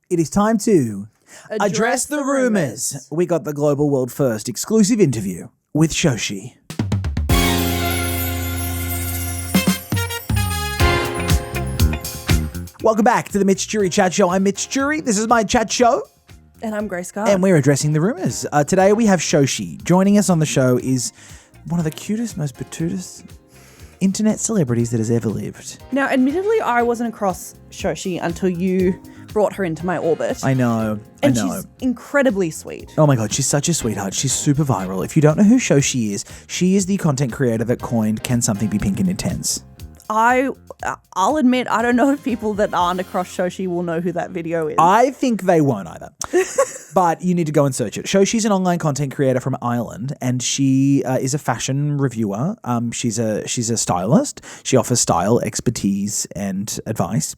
It is time to address the rumors. We got the global world first exclusive interview with Shoshi. Welcome back to the Mitch Churi Chat Show. I'm Mitch Churi. This is my chat show. And I'm Grace Garth. And we're addressing the rumors. Today we have Shoshi. Joining us on the show is one of the cutest, most patutest internet celebrities that has ever lived. Now, admittedly, I wasn't across Shoshi until you brought her into my orbit. I know. And she's incredibly sweet. Oh my God, she's such a sweetheart. She's super viral. If you don't know who Shoshi is, she is the content creator that coined Can Something Be Pink and Intense? I'll admit, I don't know if people that aren't across Shoshi will know who that video is. I think they won't either. But you need to go and search it. Shoshi's an online content creator from Ireland, and she is a fashion reviewer. She's a stylist. She offers style, expertise, and advice.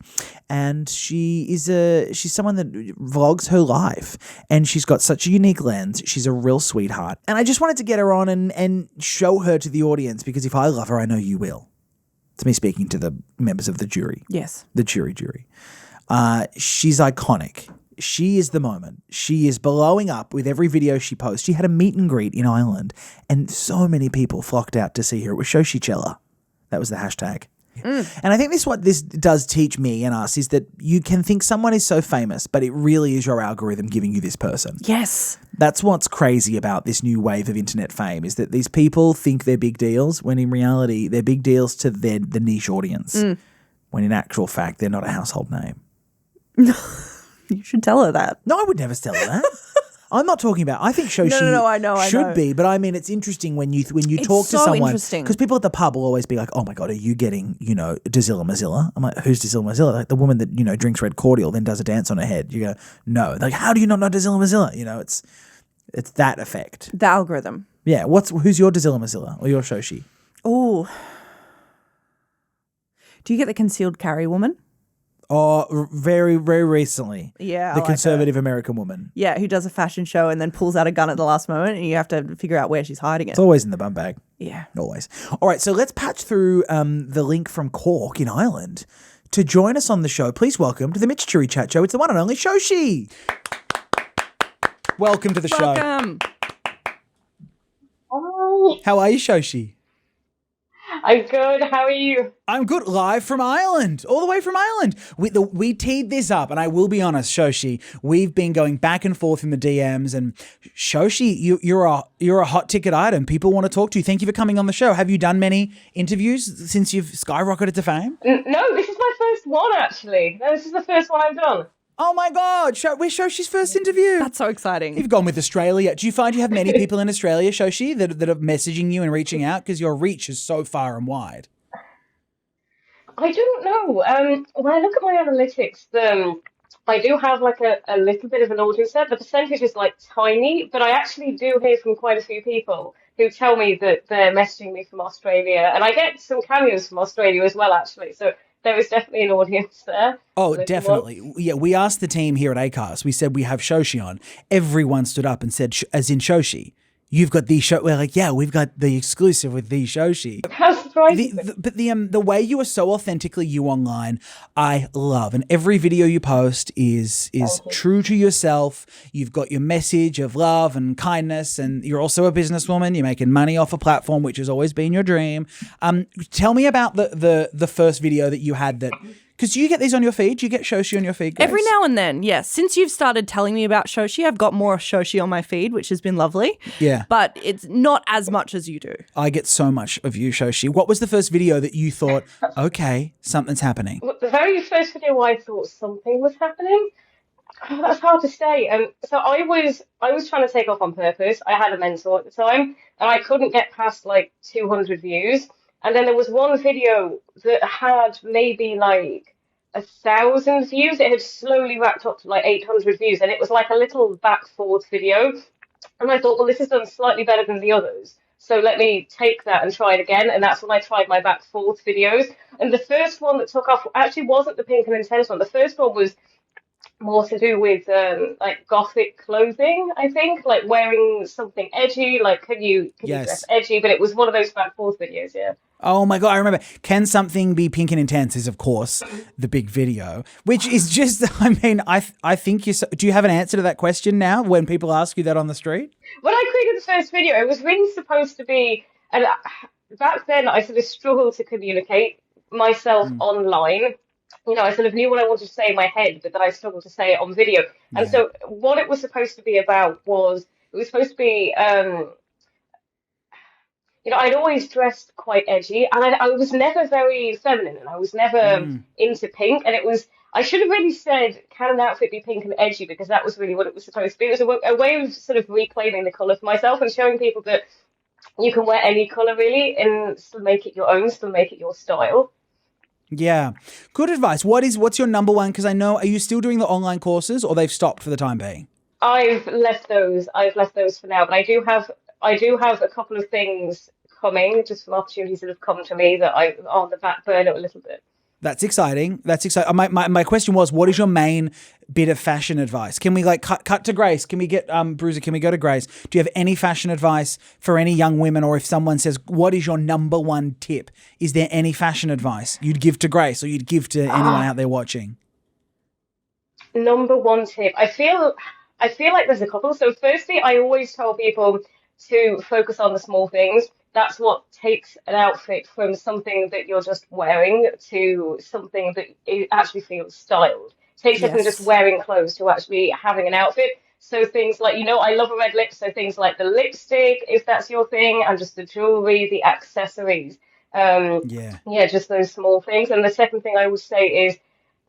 And she's someone that vlogs her life, and she's got such a unique lens. She's a real sweetheart. And I just wanted to get her on and show her to the audience, because if I love her, I know you will. It's me speaking to the members of the jury. Yes. The jury. She's iconic. She is the moment. She is blowing up with every video she posts. She had a meet and greet in Ireland, and so many people flocked out to see her. It was Shoshicella. That was the hashtag. And I think what this does teach me and us is that you can think someone is so famous, but it really is your algorithm giving you this person. Yes. That's what's crazy about this new wave of internet fame, is that these people think they're big deals when in reality they're big deals to the niche audience, when in actual fact they're not a household name. You should tell her that. No, I would never tell her that. I'm not talking about. I think Shoshi I know. should be, but I mean, it's interesting when you talk to someone, because people at the pub will always be like, "Oh my God, are you getting Dazilla Mozilla?" I'm like, "Who's Dazilla Mozilla?" Like the woman that drinks red cordial, then does a dance on her head. You go, "No." They're like, how do you not know Dazilla Mozilla? It's that effect. The algorithm. Yeah. Who's your Dazilla Mozilla or your Shoshi? Oh, do you get the concealed carry woman? Oh, very, very recently. Yeah, the conservative American woman. Yeah, who does a fashion show and then pulls out a gun at the last moment, and you have to figure out where she's hiding it. It's always in the bum bag. Yeah. Always. All right, so let's patch through the link from Cork in Ireland. To join us on the show, please welcome to the Mitch Churi Chat Show. It's the one and only Shoshi. Welcome to the show. Welcome. Hi. How are you, Shoshi? I'm good. How are you? I'm good. Live from Ireland, all the way from Ireland. We teed this up, and I will be honest, Shoshi, we've been going back and forth in the DMs, and Shoshi, you're a hot ticket item. People want to talk to you. Thank you for coming on the show. Have you done many interviews since you've skyrocketed to fame? No, this is my first one, actually. No, this is the first one I've done. Oh my God, we're Shoshi's first interview. That's so exciting. You've gone with Australia. Do you find you have many people in Australia, Shoshi, that are messaging you and reaching out? Because your reach is so far and wide. I don't know. When I look at my analytics, I do have like a little bit of an audience there. The percentage is like tiny, but I actually do hear from quite a few people who tell me that they're messaging me from Australia. And I get some cameos from Australia as well, actually. So there is definitely an audience there. Oh, definitely. Yeah, we asked the team here at Acast. We said we have Shoshi on. Everyone stood up and said, as in Shoshi, you've got the show. We're like, yeah, we've got the exclusive with the Shoshi. That's right. But the way you are so authentically you online, I love. And every video you post is true to yourself. You've got your message of love and kindness, and you're also a businesswoman. You're making money off a platform, which has always been your dream. Tell me about the first video that you had that. Because you get these on your feed? Do you get Shoshi on your feed, Grace? Every now and then, yes. Since you've started telling me about Shoshi, I've got more Shoshi on my feed, which has been lovely. Yeah. But it's not as much as you do. I get so much of you, Shoshi. What was the first video that you thought, okay, something's happening? The very first video I thought something was happening. Oh, that's hard to say. So I was trying to take off on purpose. I had a mentor at the time, and I couldn't get past like 200 views. And then there was one video that had maybe like 1,000 views. It had slowly racked up to like 800 views, and it was like a little back forth video. And I thought, well, this has done slightly better than the others, so let me take that and try it again. And that's when I tried my back forth videos. And the first one that took off actually wasn't the Pink and Intense one. The first one was more to do with like gothic clothing, I think, like wearing something edgy. Like, can you Yes. dress edgy? But it was one of those back forth videos, yeah. Oh my God, I remember. Can something be pink and intense is, of course, the big video, which is just, I mean, I think do you have an answer to that question now when people ask you that on the street? When I created the first video, it was really supposed to be, and back then I sort of struggled to communicate myself online. You know, I sort of knew what I wanted to say in my head, but then I struggled to say it on video. And Yeah. so what it was supposed to be about was, it was supposed to be, you know, I'd always dressed quite edgy, and I was never very feminine, and I was never into pink. And it was, I should have really said, can an outfit be pink and edgy? Because that was really what it was supposed to be. It was a way of sort of reclaiming the colour for myself and showing people that you can wear any colour really and still make it your own, still make it your style. Yeah. Good advice. What's your number one? Because I know, are you still doing the online courses or they've stopped for the time being? I've left those. I've left those for now, but I do have a couple of things coming, just some opportunities that have come to me that I on the back burner a little bit. That's exciting. That's exciting. My question was, what is your main bit of fashion advice? Can we like cut to Grace? Can we get Bruiser? Can we go to Grace? Do you have any fashion advice for any young women, or if someone says, what is your number one tip? Is there any fashion advice you'd give to Grace or you'd give to anyone out there watching? Number one tip. I feel like there's a couple. So firstly, I always tell people to focus on the small things. That's what takes an outfit from something that you're just wearing to something that it actually feels styled. Takes it from just wearing clothes to actually having an outfit. So things like, you know, I love a red lip, so things like the lipstick, if that's your thing, and just the jewelry, the accessories. Yeah, just those small things. And the second thing I would say is,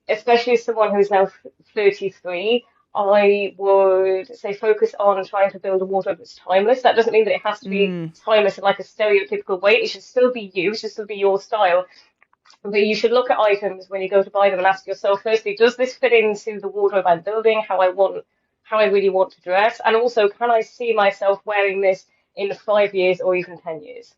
especially as someone who's now 33, I would say focus on trying to build a wardrobe that's timeless. That doesn't mean that it has to be timeless in like a stereotypical way. It should still be you, it should still be your style. But you should look at items when you go to buy them and ask yourself, firstly, does this fit into the wardrobe I'm building, how I really want to dress? And also, can I see myself wearing this in 5 years or even 10 years?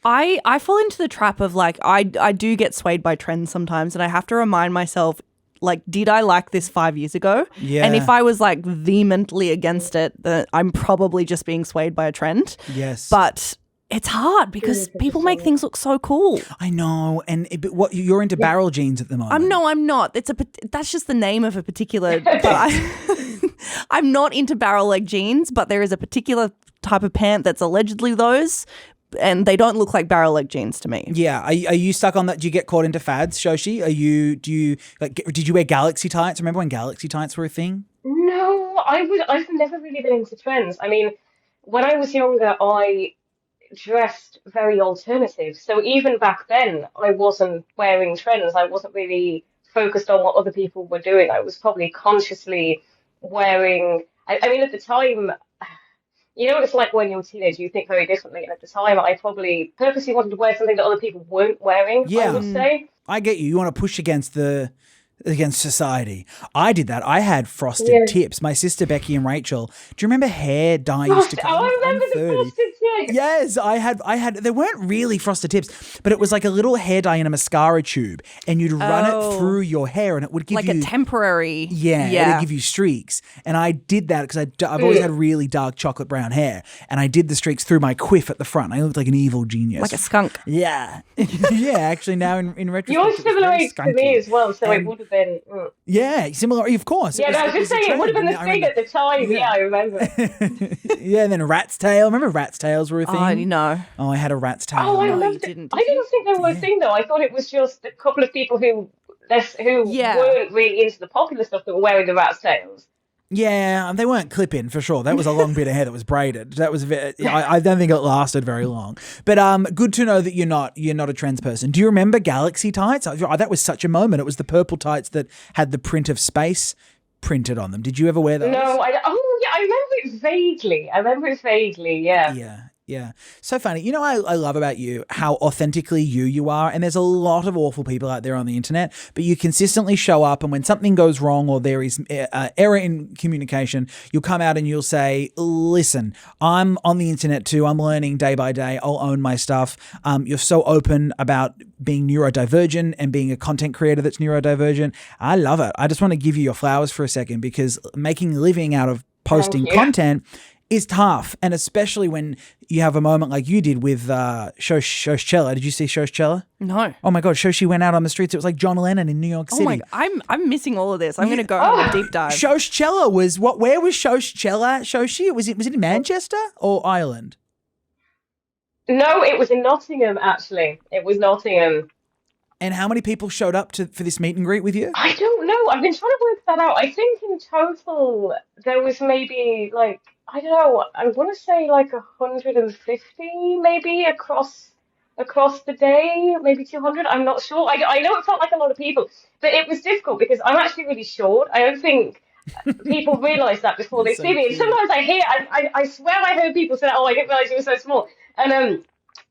I fall into the trap of like, I do get swayed by trends sometimes, and I have to remind myself, like, did I like this 5 years ago? Yeah. And if I was like vehemently against it, then I'm probably just being swayed by a trend. Yes. But it's hard because people make things look so cool. I know. And what you're into barrel jeans at the moment. I'm not. That's just the name of a particular. But I'm not into barrel leg jeans, but there is a particular type of pant that's allegedly those. And they don't look like barrel leg jeans to me. Yeah. Are you stuck on that? Do you get caught into fads, Shoshi? Did you wear galaxy tights? Remember when galaxy tights were a thing? No, I've never really been into trends. I mean, when I was younger, I dressed very alternative. So even back then, I wasn't wearing trends. I wasn't really focused on what other people were doing. I was probably consciously wearing, I mean, at the time, you know what it's like when you're a teenager, you think very differently. And at the time, I probably purposely wanted to wear something that other people weren't wearing, I would say. I get you. You want to push against society. I did that. I had frosted tips. My sister Becky and Rachel. Do you remember hair dye used to come? Oh, I remember the frosted tips. Yes, I had. They weren't really frosted tips, but it was like a little hair dye in a mascara tube, and you'd run it through your hair, and it would give like you a temporary. Yeah, it would give you streaks. And I did that because I've always had really dark chocolate brown hair, and I did the streaks through my quiff at the front. I looked like an evil genius, Like a skunk. Yeah, yeah. Actually, now in retrospect, You're similar age to me as well, so it would have been. Yeah, similar. Of course. Yeah, I was just saying it would have been the thing at the time. Yeah, I remember. Yeah, and then a rat's tail. Remember rat's tails were a thing? Oh, you know. Oh, I had a rat's tail. Oh, I No, loved you it. didn't, I didn't think they were a thing though. I thought it was just a couple of people who weren't really into the popular stuff that were wearing the rat's tails. Yeah, they weren't clipping for sure. That was a long bit of hair that was braided. That was I don't think it lasted very long. But good to know that you're not a trends person. Do you remember galaxy tights? That was such a moment. It was the purple tights that had the print of space printed on them. Did you ever wear those? No, I remember it vaguely. Yeah. Yeah. So funny. You know, I love about you how authentically you are. And there's a lot of awful people out there on the internet, but you consistently show up. And when something goes wrong or there is error in communication, you'll come out and you'll say, listen, I'm on the internet too. I'm learning day by day. I'll own my stuff. You're so open about being neurodivergent and being a content creator that's neurodivergent. I love it. I just want to give you your flowers for a second because making a living out of posting you. content is tough. And especially when you have a moment like you did with Shoshchella. Did you see Shoshchella? No. Oh my God, Shoshi went out on the streets. It was like John Lennon in New York City. Oh my! I'm missing all of this. I'm going to go on a deep dive. Shoshchella was what? Where was Shoshchella? Shoshi? Was it in Manchester or Ireland? No, it was in Nottingham, actually. It was Nottingham. And how many people showed up for this meet and greet with you? I don't know. I've been trying to work that out. I think in total there was maybe like, I don't know, I want to say like 150 maybe across the day, maybe 200. I'm not sure. I know it felt like a lot of people, but it was difficult because I'm actually really short. I don't think people realise that before they So see me. And cute. sometimes I swear I heard people say, "Oh, I didn't realise you were so small." And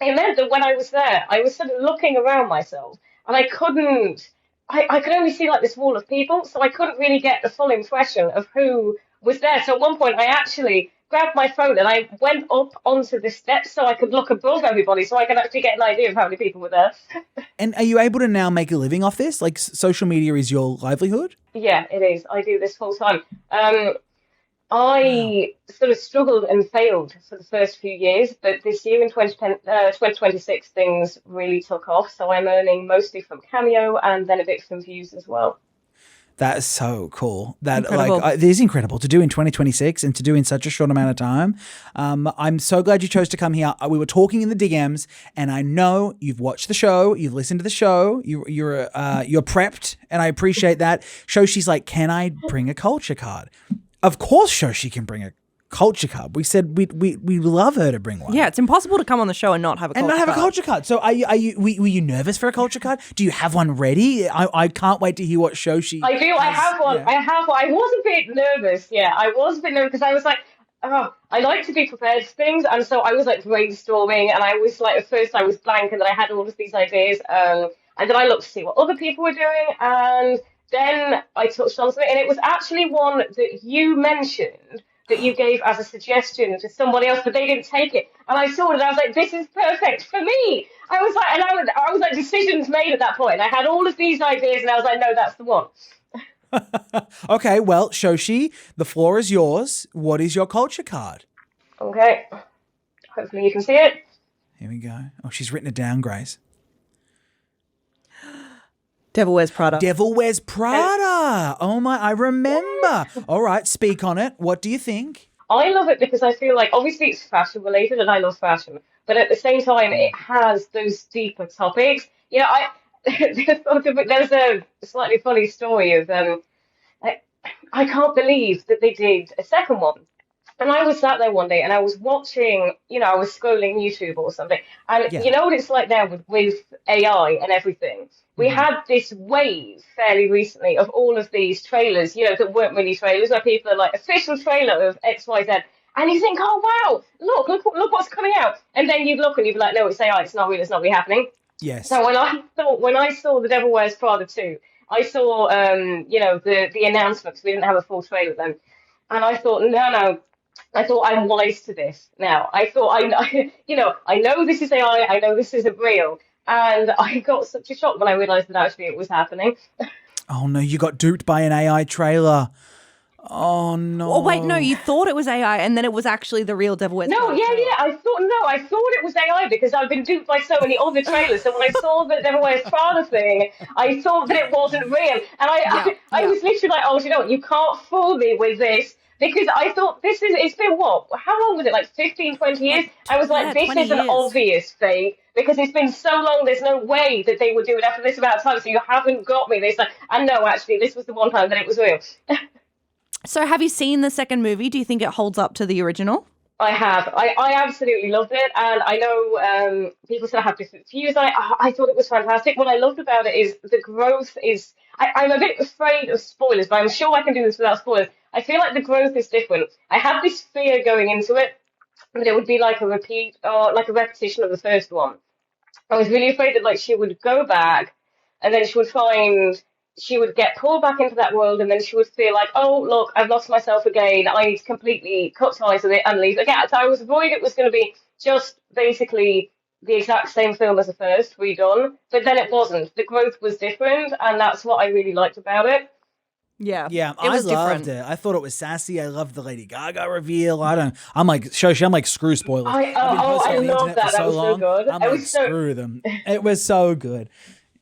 it meant that when I was there, I was sort of looking around myself, and I couldn't. I could only see like this wall of people, so I couldn't really get the full impression of who was there. So at one point, I actually grabbed my phone and I went up onto the steps so I could look above everybody, so I could actually get an idea of how many people were there. And are you able to now make a living off this? Like social media is your livelihood? Yeah, it is. I do this full time. I sort of struggled and failed for the first few years, but this year in 2026, things really took off. So I'm earning mostly from Cameo and then a bit from views as well. That is so cool. That Incredible. it is incredible to do in 2026 and to do in such a short amount of time. I'm so glad you chose to come here. We were talking in the DMs, and I know you've watched the show, you've listened to the show, you're prepped, and I appreciate that. Shoshi's like, can I bring a culture card? Of course, Shoshi can bring a culture card. We said we love her to bring one. Yeah, it's impossible to come on the show and not have a culture card. A culture card. So were you nervous for a culture card? Do you have one ready? I can't wait to hear what Shoshi. I do. I have one. Yeah. I have one. I was a bit nervous. Yeah, I was a bit nervous because I was like, oh, I like to be prepared for things, and so I was like brainstorming, and I was like, at first I was blank, and then I had all of these ideas, and then I looked to see what other people were doing, and then I touched on something, and it was actually one that you mentioned that you gave as a suggestion to somebody else, but they didn't take it. And I saw it, and I was like, this is perfect for me. I was like, and I was like, decisions made at that point. I had all of these ideas, and I was like, no, that's the one. Okay, well, Shoshi, the floor is yours. What is your culture card? Okay. Hopefully you can see it. Here we go. Oh, she's written it down, Grace. Devil Wears Prada. Devil Wears Prada. Oh my, I remember. All right, speak on it. What do you think? I love it because I feel like obviously it's fashion related and I love fashion, but at the same time it has those deeper topics. You know, there's a slightly funny story of I can't believe that they did a second one. And I was sat there one day and I was watching, I was scrolling YouTube or something. And you know what it's like now with AI and everything? We had this wave fairly recently of all of these trailers, that weren't really trailers, where people are like, official trailer of XYZ. And you think, oh, wow, look what's coming out. And then you'd look and you'd be like, no, it's AI, it's not real, it's not really happening. Yes. So when I saw The Devil Wears Prada 2, I saw, the announcements. We didn't have a full trailer then. And I thought, no. I thought I'm wise to this now. I thought I know this is AI. I know this isn't real, and I got such a shock when I realised that actually it was happening. Oh no, you got duped by an AI trailer. Oh no. Oh wait, no, you thought it was AI, and then it was actually the real Devil Wears Prada. I thought it was AI because I've been duped by so many other trailers. So when I saw the Devil Wears Prada thing, I thought that it wasn't real, and I was literally like, oh, you can't fool me with this. Because I thought it's been what? How long was it? Like 15, 20 years? I was like, this is an obvious fake because it's been so long, there's no way that they would do it after this amount of time, so you haven't got me this. And no, actually, this was the one time that it was real. So have you seen the second movie? Do you think it holds up to the original? I have. I absolutely loved it, and I know people still have different views. I thought it was fantastic. What I loved about it is the growth is... I'm a bit afraid of spoilers, but I'm sure I can do this without spoilers. I feel like the growth is different. I had this fear going into it that it would be like a repeat or like a repetition of the first one. I was really afraid that she would go back and then she would get pulled back into that world, and then she would feel like, oh, look, I've lost myself again. I need to completely cut ties with it and leave again. So I was worried it was going to be just basically the exact same film as the first, redone. But then it wasn't. The growth was different, and that's what I really liked about it. Yeah. Yeah, It I was loved different. it. I thought it was sassy. I loved the Lady Gaga reveal. I'm like, Shoshi, I'm like, screw spoilers. I've been posting I on the love internet that. for so That was so long. good. I'm It like, was so. screw them. It was so good.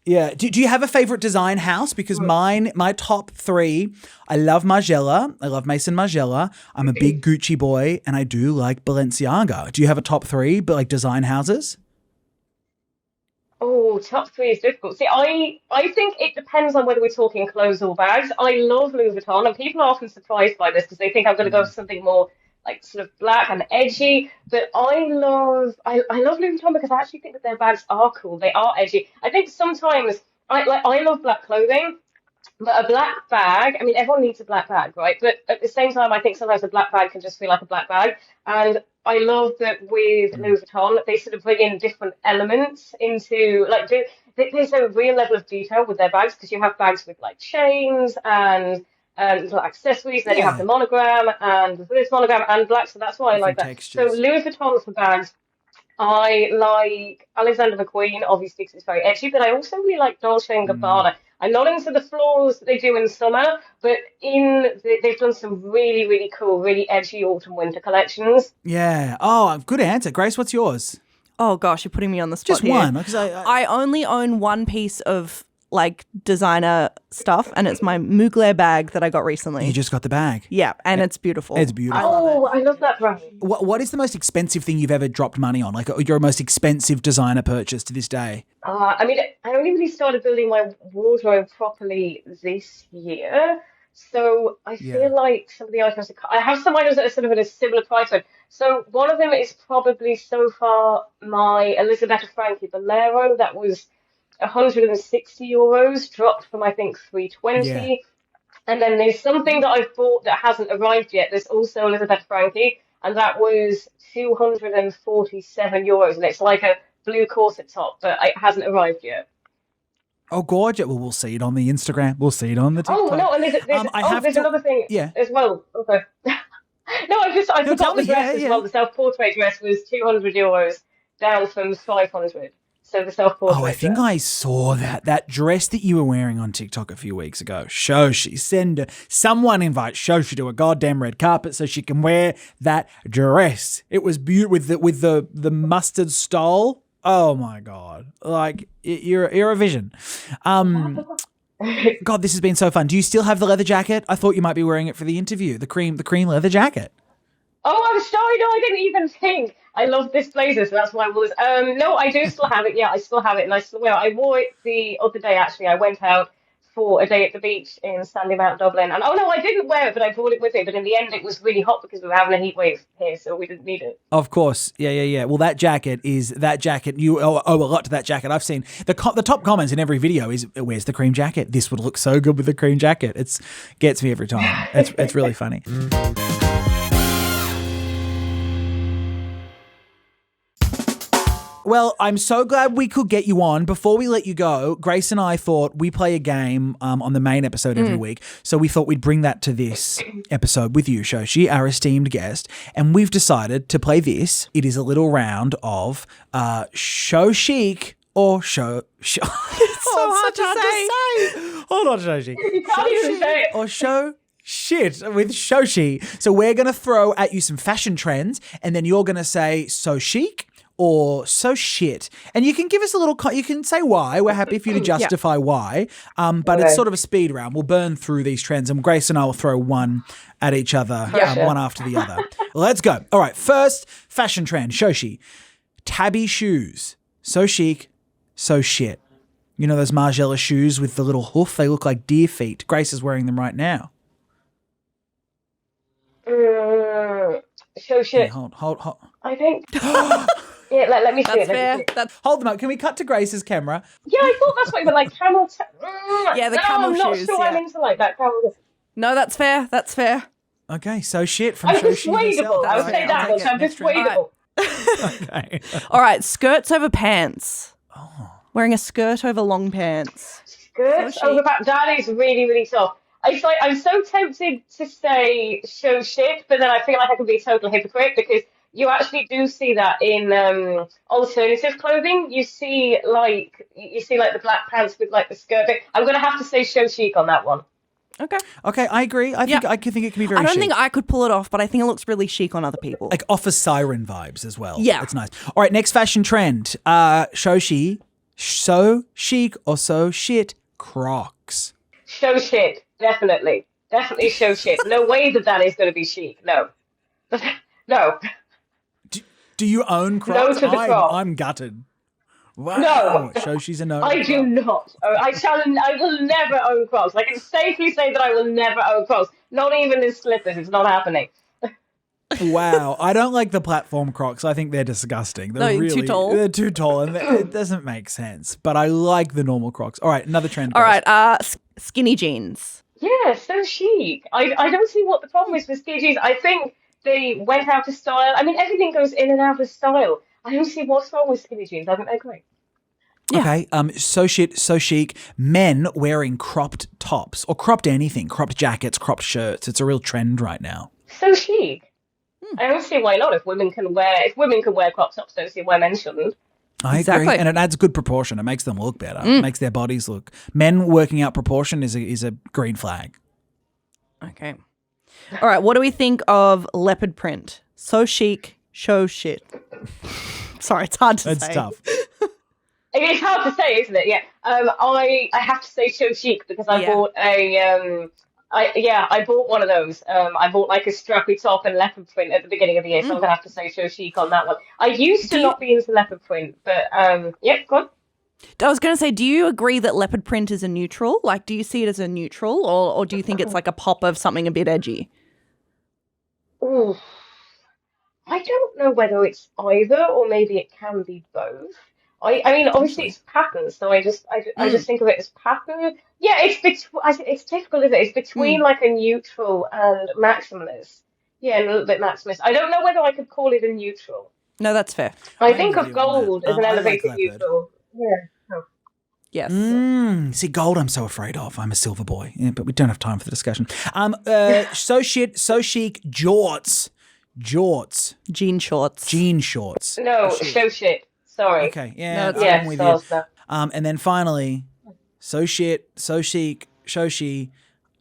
Yeah. Do you have a favorite design house? Because my top three, I love Margiela. I love Mason Margiela. I'm a big Gucci boy, and I do like Balenciaga. Do you have a top three, but like design houses? Oh, top three is difficult. See, I think it depends on whether we're talking clothes or bags. I love Louis Vuitton, and people are often surprised by this because they think I'm going to go for something more like sort of black and edgy. But I love Louis Vuitton because I actually think that their bags are cool. They are edgy. I think sometimes I love black clothing. But a black bag, I mean, everyone needs a black bag, right? But at the same time, I think sometimes a black bag can just feel like a black bag. And I love that with Louis Vuitton, they sort of bring in different elements into, like, there's a real level of detail with their bags because you have bags with, like, chains and little accessories. Then you have Yeah. the monogram and this monogram and black. So that's why I like Different that. So textures. Louis Vuitton for bags. I like Alexander McQueen, obviously, because it's very edgy, but I also really like Dolce& and Gabbana. I'm not into the floors that they do in summer, but they've done some really, really cool, really edgy autumn/winter collections. Yeah. Oh, good answer. Grace, what's yours? Oh gosh, you're putting me on the spot Just here. one. Because I only own one piece of like designer stuff, and it's my Mugler bag that I got recently. you just got the bag. Yeah, and it's beautiful. It's beautiful. Oh, I love that brand. What is the most expensive thing you've ever dropped money on? Like your most expensive designer purchase to this day? I mean, I only really started building my wardrobe properly this year. So I feel like some of the items, I have some items that are sort of at a similar price point. So one of them is probably so far my Elisabetta Franchi Bolero. That was 160 euros, dropped from I think Yeah. 320. And then there's something that I've bought that hasn't arrived yet. There's also Elisabetta Franchi, and that was 247 euros. And it's like a blue corset top, but it hasn't arrived yet. Oh, gorgeous. Well, we'll see it on the Instagram. We'll see it on the TikTok. Oh no, and there's another thing as well. Okay. No, I No, tell forgot the me. dress Yeah. as well. The self-portrait dress was 200 euros, down from 500. So the self-portrait Oh, I think dress. I saw that dress that you were wearing on TikTok a few weeks ago. Shoshi, someone invite Shoshi to a goddamn red carpet so she can wear that dress. It was beautiful with the mustard stole. Oh my god! Like you're a vision. God, this has been so fun. Do you still have the leather jacket? I thought you might be wearing it for the interview. The cream leather jacket. Oh, I'm sorry. No, I didn't even think. I love this blazer, so that's why I was. No, I do still have it. Yeah, I still have it, and I still wear it. I wore it the other day. Actually, I went out for a day at the beach in Sandymount, Dublin, and oh no, I didn't wear it, but I brought it with me. But in the end, it was really hot because we were having a heat wave here, so we didn't need it. Of course, yeah. Well, that jacket. You owe a lot to that jacket. I've seen the top comments in every video is, "Where's the cream jacket? This would look so good with the cream jacket." It's gets me every time. It's really funny. Well, I'm so glad we could get you on. Before we let you go, Grace and I thought we play a game on the main episode every week. So we thought we'd bring that to this episode with you, Shoshi, our esteemed guest. And we've decided to play this. It is a little round of So Chic or Show... it's so hard to say. Hold on, Shoshi. You can't even say it. Or Show... Shit with Shoshi. So we're going to throw at you some fashion trends and then you're going to say so chic or so shit. And you can give us a little, you can say why. We're happy for you to justify why. But it's sort of a speed round. We'll burn through these trends and Grace and I will throw one at each other, one after the other. Let's go. All right. First fashion trend, Shoshi. Tabby shoes. So chic, so shit. You know those Margiela shoes with the little hoof? They look like deer feet. Grace is wearing them right now. So shit. Hey, hold. I think. Yeah, let me see That's it. fair. That's Hold them up. Can we cut to Grace's camera? Yeah, I thought that's what you meant, like camel. Yeah, the no, camel I'm not shoes, sure I'm yeah. into like that camel. no, that's fair. That's fair. Okay, so shit from I'm Shoshi persuadable. herself. I would say Okay, that I'll much. take it. I'm Next trend. persuadable. Okay. All right, skirts over pants. Wearing a skirt over long pants. Skirts So chic. over back. That is really, really tough. It's like I'm so tempted to say show shit, but then I feel like I could be a total hypocrite because you actually do see that in alternative clothing. You see like the black pants with like the skirt. I'm gonna have to say show chic on that one. Okay. I agree. I think it can be very I don't chic. think I could pull it off, but I think it looks really chic on other people. Like office siren vibes as well. Yeah. It's nice. All right, next fashion trend. Shoshi, so chic or so shit, Crocs. Show shit, definitely. Definitely show shit. No way that is going to be chic. No. No. Do you own Crocs? No to the Crocs. I'm gutted. Wow. No. Shoshi's a no. I do not. I will never own Crocs. I can safely say that I will never own Crocs. Not even in slippers. It's not happening. Wow. I don't like the platform Crocs. I think they're disgusting. They're No, too tall. They're too tall and it doesn't make sense. But I like the normal Crocs. All right, another trend. All guys. right, skinny jeans. Yeah, so chic. I don't see what the problem is with skinny jeans. I think they went out of style. I mean, everything goes in and out of style. I don't see what's wrong with skinny jeans. I think they're great. Yeah. Okay, so chic. Men wearing cropped tops or cropped anything, cropped jackets, cropped shirts. It's a real trend right now. So chic. I don't see why not. If women can wear crop tops, I don't see why men shouldn't. I Exactly. agree, and it adds good proportion. It makes them look better. It makes their bodies look. Men working out proportion is a green flag. Okay. All right, what do we think of leopard print? So chic, show shit. Sorry, it's hard to say. It's tough. It's hard to say, isn't it? Yeah. I have to say so chic because I bought I bought one of those. I bought like a strappy top and leopard print at the beginning of the year, so I'm gonna have to say so chic on that one. I used to not be into leopard print, but go on. I was going to say, do you agree that leopard print is a neutral? Like, do you see it as a neutral, or do you think it's like a pop of something a bit edgy? Ooh. I don't know whether it's either or maybe it can be both. I mean, obviously it's pattern, so I just think of it as pattern. Yeah, it's difficult, isn't it? It's between like a neutral and maximalist. Yeah, a little bit maximalist. I don't know whether I could call it a neutral. No, that's fair. I think of gold as an elevated neutral. Yeah. Oh. Yes. See, gold I'm so afraid of. I'm a silver boy. Yeah, but we don't have time for the discussion. So chic, jorts. Jean shorts. Jean shorts. No, show shit. Sorry. Okay, yeah, No, I'm with you. stuff. And then finally, so chic, Shoshi,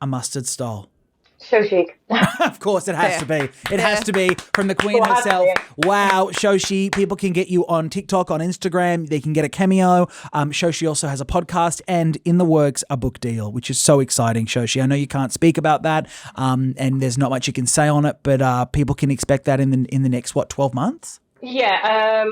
a mustard stole. So chic. Of course, it has to be. It has to be from the queen Well, herself. has to Wow, Shoshi. People can get you on TikTok, on Instagram. They can get a cameo. Shoshi also has a podcast and in the works a book deal, which is so exciting, Shoshi. I know you can't speak about that, and there's not much you can say on it, but people can expect that in the next 12 months. Yeah.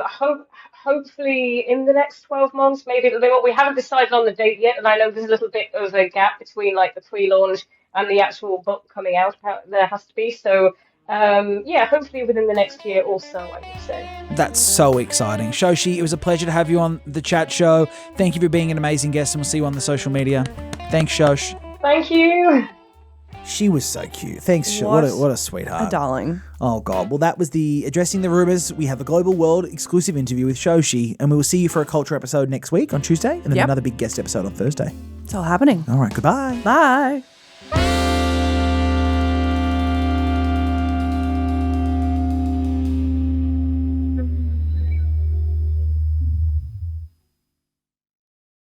Hopefully in the next 12 months, maybe. We haven't decided on the date yet, and I know there's a little bit of a gap between like the pre-launch and the actual book coming out. There has to be. So, hopefully within the next year or so, I would say. That's so exciting. Shoshi, it was a pleasure to have you on the chat show. Thank you for being an amazing guest, and we'll see you on the social media. Thanks, Shosh. Thank you. She was so cute. Thanks, Shosh. What a sweetheart. A darling. Oh, God. Well, that was the Addressing the Rumours. We have a Global World exclusive interview with Shoshi, and we will see you for a culture episode next week on Tuesday, and then another big guest episode on Thursday. It's all happening. All right, goodbye. Bye.